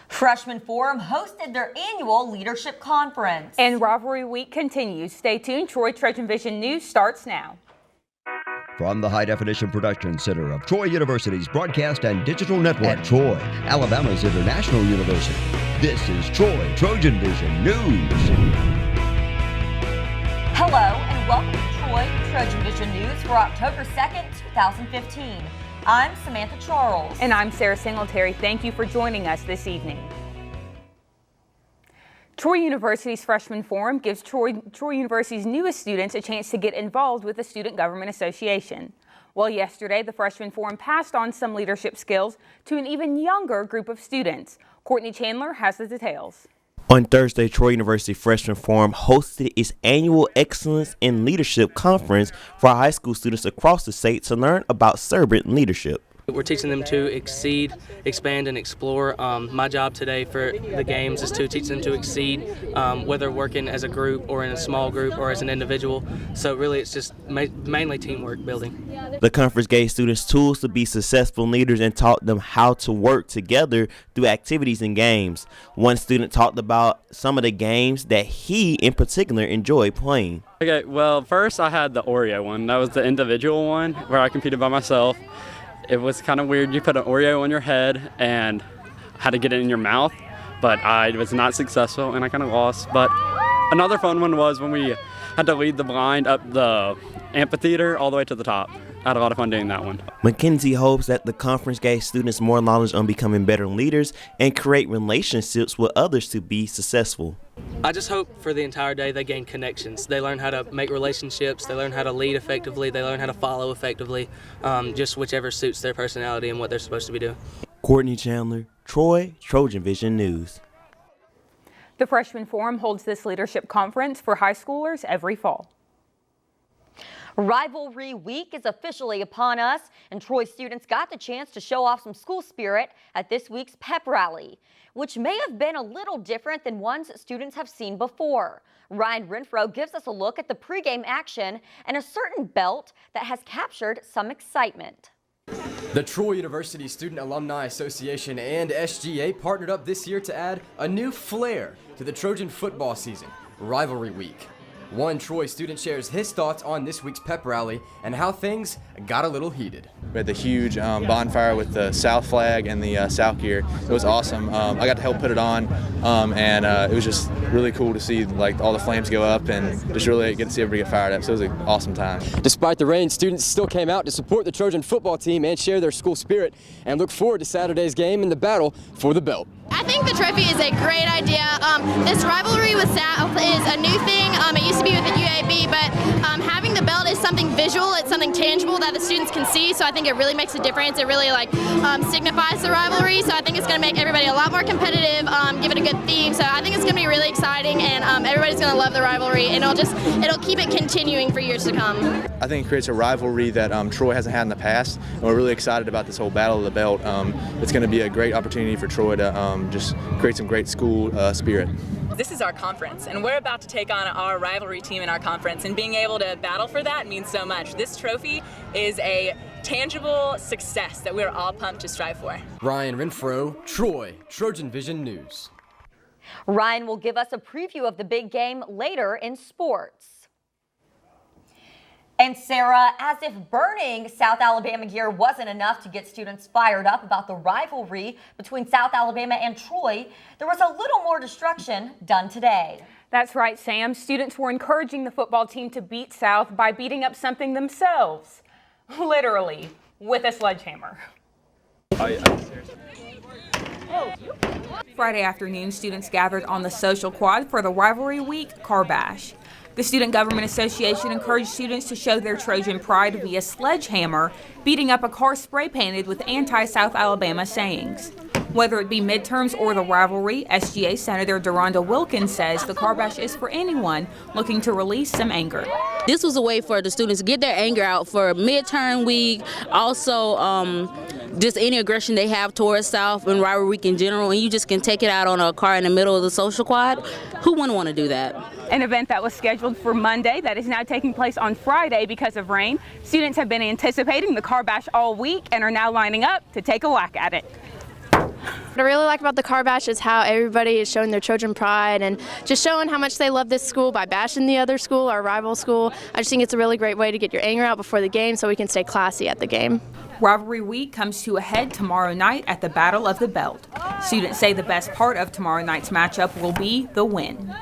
Freshman Forum hosted their annual leadership conference. And Rivalry Week continues. Stay tuned. TrojanVision News starts now. From the High Definition Production Center of Troy University's Broadcast and Digital Network, Troy, Alabama's International University, this is TrojanVision News. Hello and welcome to TrojanVision News for October 2nd, 2015. I'm Samantha Charles. And I'm Sarah Singletary. Thank you for joining us this evening. Troy University's Freshman Forum gives Troy University's newest students a chance to get involved with the Student Government Association. Well, yesterday, the Freshman Forum passed on some leadership skills to an even younger group of students. Courtney Chandler has the details. On Thursday, Troy University Freshman Forum hosted its annual Excellence in Leadership Conference for high school students across the state to learn about servant leadership. We're teaching them to exceed, expand, and explore. My job today for the games is to teach them to exceed, whether working as a group or in a small group or as an individual. So really it's just mainly teamwork building. The conference gave students tools to be successful leaders and taught them how to work together through activities and games. One student talked about some of the games that he in particular enjoyed playing. Okay, well, first I had the Oreo one. That was the individual one where I competed by myself. It was kind of weird. You put an Oreo on your head and had to get it in your mouth, but I was not successful and I kind of lost. But another fun one was when we had to lead the blind up the amphitheater all the way to the top. I had a lot of fun doing that one. Mackenzie hopes that the conference gave students more knowledge on becoming better leaders and create relationships with others to be successful. I just hope for the entire day they gain connections. They learn how to make relationships, they learn how to lead effectively, they learn how to follow effectively, just whichever suits their personality and what they're supposed to be doing. Courtney Chandler, Troy, TrojanVision News. The Freshman Forum holds this leadership conference for high schoolers every fall. Rivalry Week is officially upon us, and Troy students got the chance to show off some school spirit at this week's pep rally, which may have been a little different than ones students have seen before. Ryan Renfro gives us a look at the pregame action and a certain belt that has captured some excitement. The Troy University Student Alumni Association and SGA partnered up this year to add a new flair to the Trojan football season, Rivalry Week. One Troy student shares his thoughts on this week's pep rally and how things got a little heated. We had the huge bonfire with the South flag and the South gear. It was awesome. I got to help put it on, and it was just really cool to see like all the flames go up and just really get to see everybody get fired up. So it was an awesome time. Despite the rain, students still came out to support the Trojan football team and share their school spirit and look forward to Saturday's game and the battle for the belt. I think the trophy is a great idea. This rivalry with South is a new thing. It used to be with the UAB, but having the belt is something visual. It's something tangible that the students can see. So I think it really makes a difference. It really signifies the rivalry. So I think it's going to make everybody a lot more competitive. Give it a good theme. So I think it's going to be really exciting, and everybody's going to love the rivalry, and it'll keep it continuing for years to come. I think it creates a rivalry that Troy hasn't had in the past, and we're really excited about this whole battle of the belt. It's going to be a great opportunity for Troy to just create some great school spirit. This is our conference, and we're about to take on our rivalry team in our conference, and being able to battle for that means so much. This trophy is a tangible success that we're all pumped to strive for. Ryan Renfro, Troy, TrojanVision News. Ryan will give us a preview of the big game later in sports. And Sarah, as if burning South Alabama gear wasn't enough to get students fired up about the rivalry between South Alabama and Troy, there was a little more destruction done today. That's right, Sam. Students were encouraging the football team to beat South by beating up something themselves, literally, with a sledgehammer. Friday afternoon, students gathered on the social quad for the Rivalry Week car bash. The Student Government Association encouraged students to show their Trojan pride via sledgehammer, beating up a car spray painted with anti-South Alabama sayings. Whether it be midterms or the rivalry, SGA Senator Deronda Wilkins says the car bash is for anyone looking to release some anger. This was a way for the students to get their anger out for midterm week, also just any aggression they have towards South and rivalry week in general, and you just can take it out on a car in the middle of the social quad. Who wouldn't want to do that? An event that was scheduled for Monday that is now taking place on Friday because of rain. Students have been anticipating the car bash all week and are now lining up to take a whack at it. What I really like about the car bash is how everybody is showing their Trojan pride and just showing how much they love this school by bashing the other school, our rival school. I just think it's a really great way to get your anger out before the game so we can stay classy at the game. Rivalry week comes to a head tomorrow night at the Battle of the Belt. Students say the best part of tomorrow night's matchup will be the win.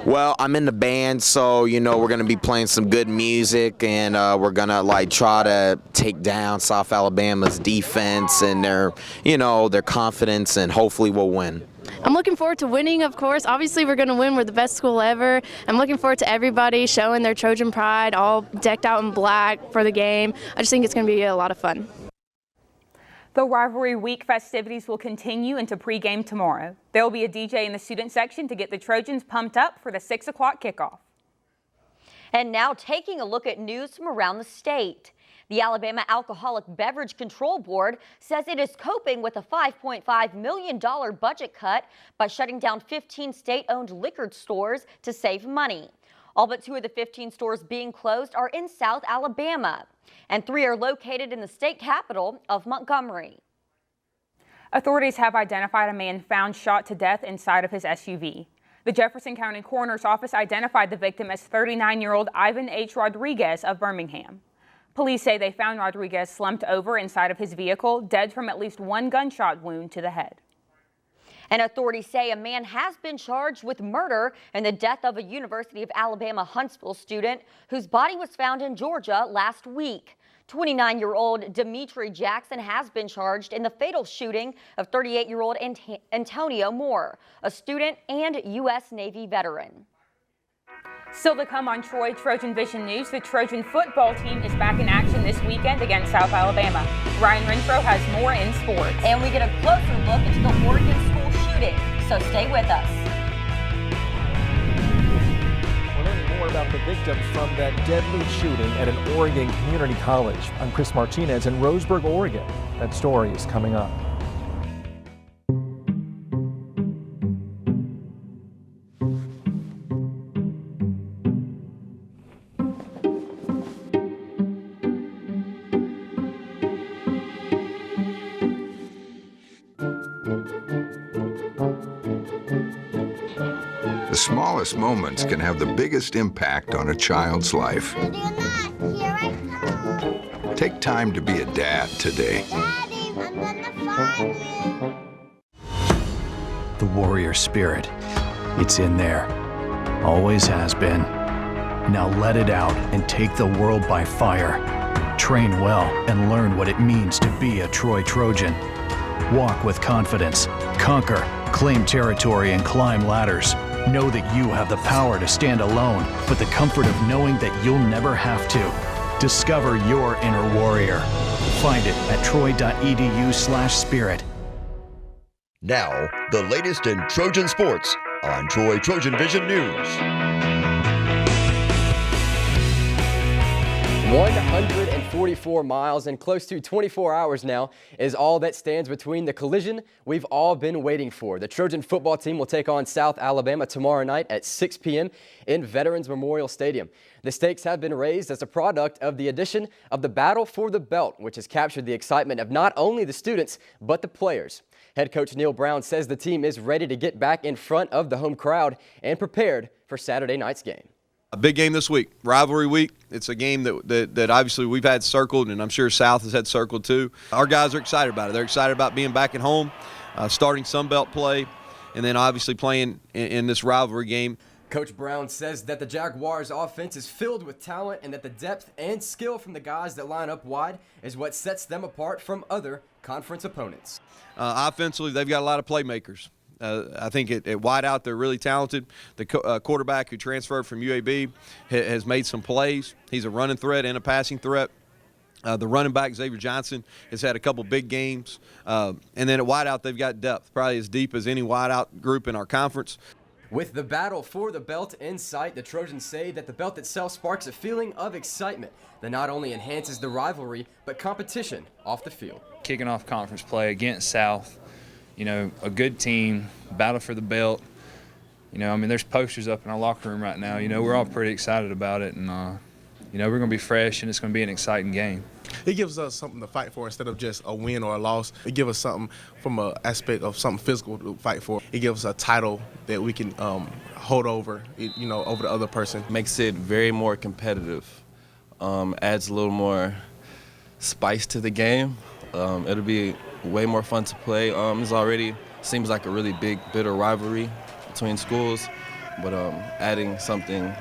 Well, I'm in the band, so, we're going to be playing some good music, and we're going to, try to take down South Alabama's defense and their confidence, and hopefully we'll win. I'm looking forward to winning, of course. Obviously, we're going to win. We're the best school ever. I'm looking forward to everybody showing their Trojan pride, all decked out in black for the game. I just think it's going to be a lot of fun. The Rivalry Week festivities will continue into pregame tomorrow. There will be a DJ in the student section to get the Trojans pumped up for the 6 o'clock kickoff. And now taking a look at news from around the state. The Alabama Alcoholic Beverage Control Board says it is coping with a $5.5 million budget cut by shutting down 15 state-owned liquor stores to save money. All but 2 of the 15 stores being closed are in South Alabama, and 3 are located in the state capital of Montgomery. Authorities have identified a man found shot to death inside of his SUV. The Jefferson County Coroner's Office identified the victim as 39-year-old Ivan H. Rodriguez of Birmingham. Police say they found Rodriguez slumped over inside of his vehicle, dead from at least 1 gunshot wound to the head. And authorities say a man has been charged with murder in the death of a University of Alabama Huntsville student whose body was found in Georgia last week. 29-year-old Demetri Jackson has been charged in the fatal shooting of 38-year-old Antonio Moore, a student and U.S. Navy veteran. Still to come on Troy TrojanVision News, the Trojan football team is back in action this weekend against South Alabama. Ryan Renfro has more in sports. And we get a closer look into the Oregon school shooting, so stay with us. We're learning more about the victims from that deadly shooting at an Oregon community college. I'm Chris Martinez in Roseburg, Oregon. That story is coming up. The smallest moments can have the biggest impact on a child's life. Take time to be a dad today. Daddy, I'm gonna find you. The warrior spirit, it's in there. Always has been. Now let it out and take the world by fire. Train well and learn what it means to be a Troy Trojan. Walk with confidence, conquer, claim territory, and climb ladders. Know that you have the power to stand alone, but the comfort of knowing that you'll never have to. Discover your inner warrior. Find it at troy.edu/spirit. Now, the latest in Trojan sports on Troy TrojanVision News. 144 miles and close to 24 hours now is all that stands between the collision we've all been waiting for. The Trojan football team will take on South Alabama tomorrow night at 6 p.m. in Veterans Memorial Stadium. The stakes have been raised as a product of the addition of the Battle for the Belt, which has captured the excitement of not only the students, but the players. Head coach Neil Brown says the team is ready to get back in front of the home crowd and prepared for Saturday night's game. A big game this week, rivalry week. It's a game that obviously we've had circled, and I'm sure South has had circled too. Our guys are excited about it. They're excited about being back at home, starting Sun Belt play, and then obviously playing in this rivalry game. Coach Brown says that the Jaguars' offense is filled with talent and that the depth and skill from the guys that line up wide is what sets them apart from other conference opponents. Offensively, they've got a lot of playmakers. I think at wide out they're really talented. The quarterback who transferred from UAB has made some plays. He's a running threat and a passing threat. The running back, Xavier Johnson, has had a couple big games. And then at wide out they've got depth, probably as deep as any wide out group in our conference. With the battle for the belt in sight, the Trojans say that the belt itself sparks a feeling of excitement that not only enhances the rivalry, but competition off the field. Kicking off conference play against South, a good team, battle for the belt. There's posters up in our locker room right now. We're all pretty excited about it, and we're going to be fresh and it's going to be an exciting game. It gives us something to fight for instead of just a win or a loss. It gives us something from an aspect of something physical to fight for. It gives us a title that we can hold over, over the other person. Makes it very more competitive. Adds a little more spice to the game. It'll be way more fun to play. It's already seems like a really big, bitter rivalry between schools, but adding something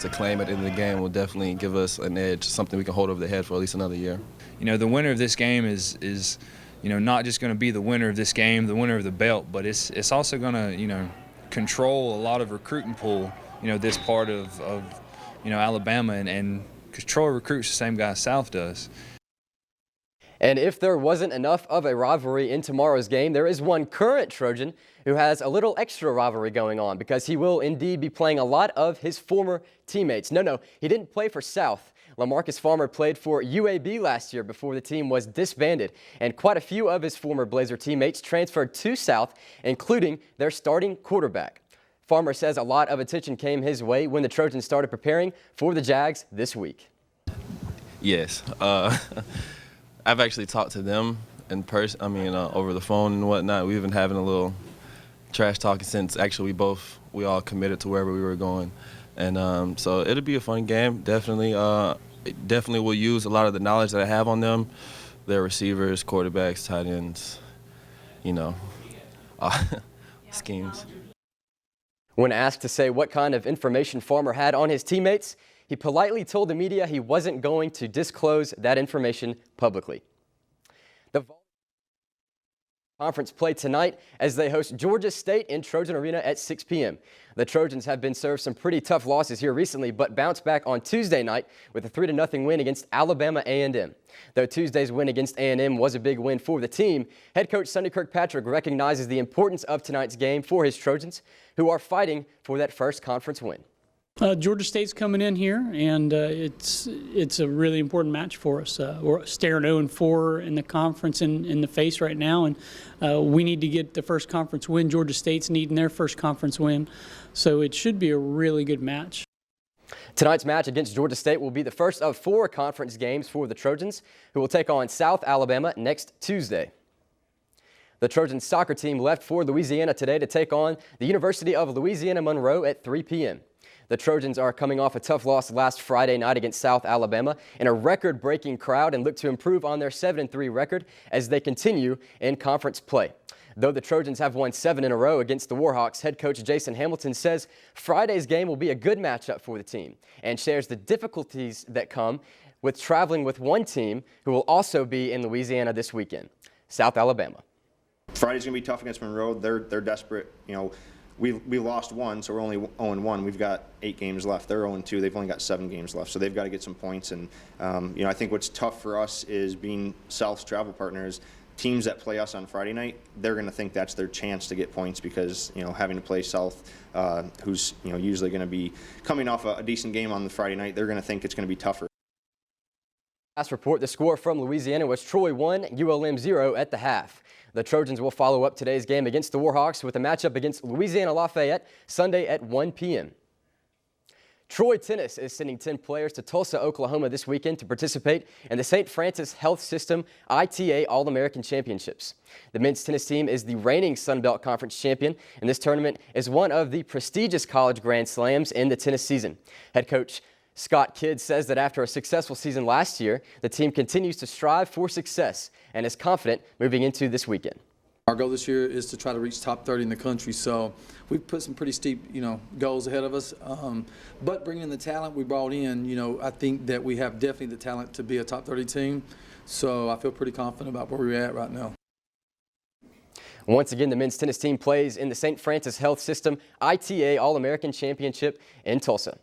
to claim at the end of the game will definitely give us an edge, something we can hold over the head for at least another year. The winner of this game is not just going to be the winner of this game, the winner of the belt, but it's also going to, control a lot of recruiting pool, this part of Alabama, and Troy recruits the same guy South does. And if there wasn't enough of a rivalry in tomorrow's game, there is one current Trojan who has a little extra rivalry going on because he will indeed be playing a lot of his former teammates. No, he didn't play for South. LaMarcus Farmer played for UAB last year before the team was disbanded, and quite a few of his former Blazer teammates transferred to South, including their starting quarterback. Farmer says a lot of attention came his way when the Trojans started preparing for the Jags this week. Yes. I've actually talked to them in person, over the phone and whatnot. We've been having a little trash talking since actually we all committed to wherever we were going. And so it'll be a fun game. Definitely will use a lot of the knowledge that I have on them, their receivers, quarterbacks, tight ends, schemes. When asked to say what kind of information Farmer had on his teammates, he politely told the media he wasn't going to disclose that information publicly. The conference play tonight as they host Georgia State in Trojan Arena at 6 p.m. The Trojans have been served some pretty tough losses here recently, but bounced back on Tuesday night with a 3-0 win against Alabama A&M. Though Tuesday's win against A&M was a big win for the team, head coach Sonny Kirkpatrick recognizes the importance of tonight's game for his Trojans, who are fighting for that first conference win. Georgia State's coming in here, and it's a really important match for us. We're staring 0-4 in the conference in the face right now, and we need to get the first conference win. Georgia State's needing their first conference win, so it should be a really good match. Tonight's match against Georgia State will be the first of 4 conference games for the Trojans, who will take on South Alabama next Tuesday. The Trojans soccer team left for Louisiana today to take on the University of Louisiana Monroe at 3 p.m. The Trojans are coming off a tough loss last Friday night against South Alabama in a record-breaking crowd and look to improve on their 7-3 record as they continue in conference play. Though the Trojans have won 7 in a row against the Warhawks, head coach Jason Hamilton says Friday's game will be a good matchup for the team and shares the difficulties that come with traveling with one team who will also be in Louisiana this weekend, South Alabama. Friday's going to be tough against Monroe. They're desperate. We lost 1, so we're only 0-1. We've got 8 games left. They're 0-2. They've only got 7 games left, so they've got to get some points. And I think what's tough for us is being South's travel partners. Teams that play us on Friday night, they're going to think that's their chance to get points because having to play South, who's usually going to be coming off a decent game on the Friday night, they're going to think it's going to be tougher. Last report, the score from Louisiana was Troy 1, ULM 0 at the half. The Trojans will follow up today's game against the Warhawks with a matchup against Louisiana Lafayette Sunday at 1 p.m. Troy Tennis is sending 10 players to Tulsa, Oklahoma this weekend to participate in the St. Francis Health System ITA All-American Championships. The men's tennis team is the reigning Sun Belt Conference champion, and this tournament is one of the prestigious college Grand Slams in the tennis season. Head coach Scott Kidd says that after a successful season last year, the team continues to strive for success and is confident moving into this weekend. Our goal this year is to try to reach top 30 in the country, so we've put some pretty steep, goals ahead of us. But bringing in the talent we brought in, I think that we have definitely the talent to be a top 30 team. So I feel pretty confident about where we're at right now. Once again, the men's tennis team plays in the St. Francis Health System ITA All-American Championship in Tulsa.